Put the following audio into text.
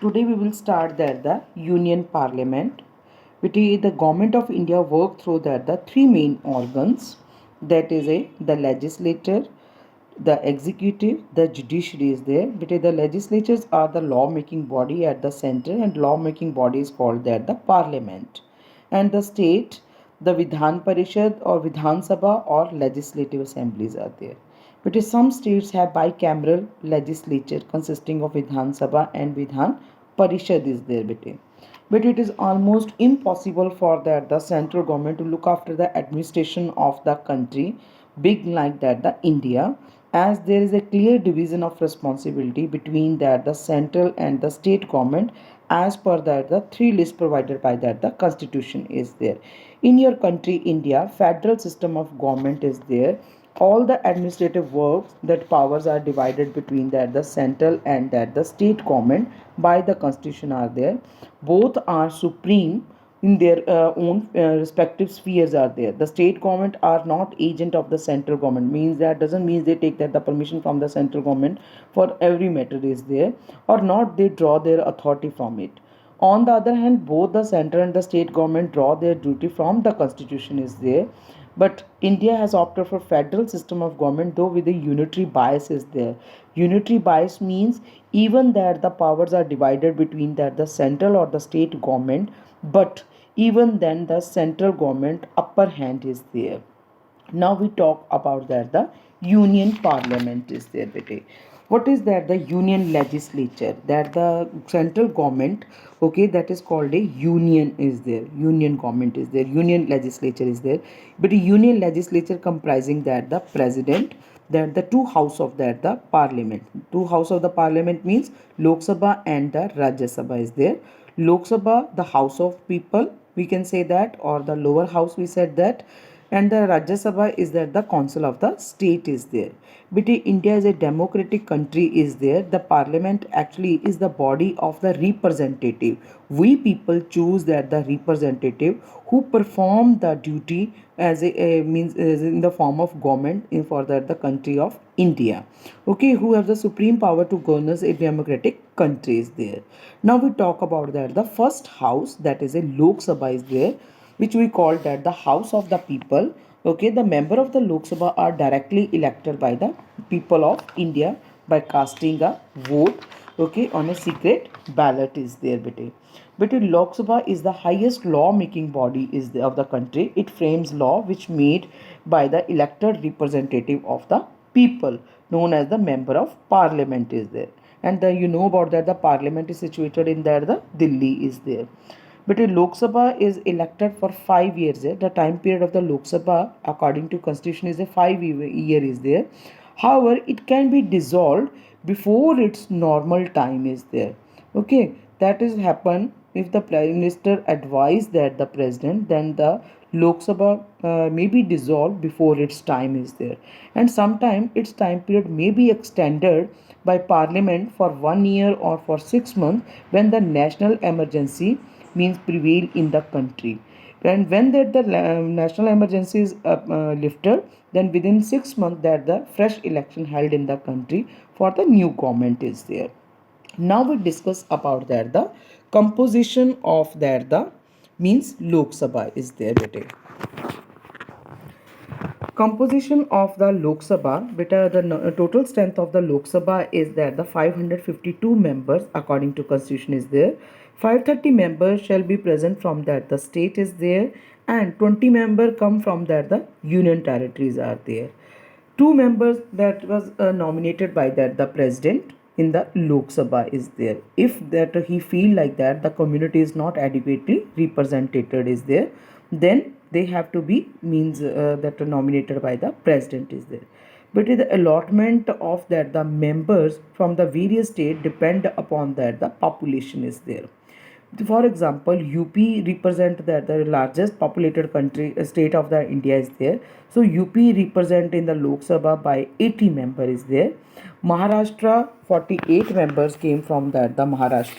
Today we will start the Union Parliament. The government of India work through the three main organs, that is the legislature, the executive, the judiciary is there. The legislatures are the law making body at the center, and law making body is called the parliament. And the state, the Vidhan Parishad or Vidhan Sabha or legislative assemblies are there. Some states have bicameral legislature consisting of Vidhan Sabha and Vidhan Parishad is there. But it is almost impossible for the central government to look after the administration of the country big like the India, as there is a clear division of responsibility between the central and the state government as per the three lists provided by the constitution is there. In your country India, federal system of government is there. All the administrative works that powers are divided between the central and the state government by the constitution are there. Both are supreme in their own respective spheres are there. The state government are not agent of the central government, means that doesn't mean they take that the permission from the central government for every matter is there, or not they draw their authority from it. On the other hand, both the central and the state government draw their duty from the constitution is there. But India has opted for federal system of government, though with a unitary bias is there. Unitary bias means even that the powers are divided between the central or the state government, but even then the central government upper hand is there. Now we talk about the union parliament is there. What is that? The union legislature, that the central government, okay, that is called a union is there. Union government is there, union legislature is there. But a union legislature comprising that the president, that the two house of the parliament. Two house of the parliament means Lok Sabha and the Rajya Sabha is there. Lok Sabha, the house of people, we can say that, or the lower house we said that, and the Rajya Sabha is that the council of the state is there. But India is a democratic country is there. The parliament actually is the body of the representative. We people choose that the representative who perform the duty as a means as in the form of government in for the country of India. Okay, who have the supreme power to govern a democratic country is there. Now we talk about that the first house, that is a Lok Sabha is there, which we call that the house of the people. Okay, the member of the Lok Sabha are directly elected by the people of India by casting a vote, okay, on a secret ballot is there. But Lok Sabha is the highest law making body is of the country. It frames law which made by the elected representative of the people, known as the member of parliament is there. And you know about that the parliament is situated in there, the Delhi is there. But a Lok Sabha is elected for 5 years. The time period of the Lok Sabha according to constitution is a 5 year is there. However, it can be dissolved before its normal time is there. Okay, that is happen if the prime minister advise that the president, then the Lok Sabha may be dissolved before its time is there. And sometime its time period may be extended by parliament for 1 year or for 6 months when the national emergency means prevail in the country. And when that the national emergency is lifted, then within 6 months that the fresh election held in the country for the new government is there. Now we discuss about that the composition of that the means Lok Sabha is there. Composition of the Lok Sabha, the total strength of the Lok Sabha is that the 552 members according to constitution is there. 530 members shall be present from that the state is there, and 20 members come from that the union territories are there. 2 members that was nominated by that the president in the Lok Sabha is there. If that he feel like that the community is not adequately represented is there, then they have to be means that are nominated by the president is there. But the allotment of that the members from the various state depend upon that the population is there. For example, UP represent the largest populated country state of the India is there. So UP represent in the Lok Sabha by 80 members is there. Maharashtra 48 members came from the Maharashtra.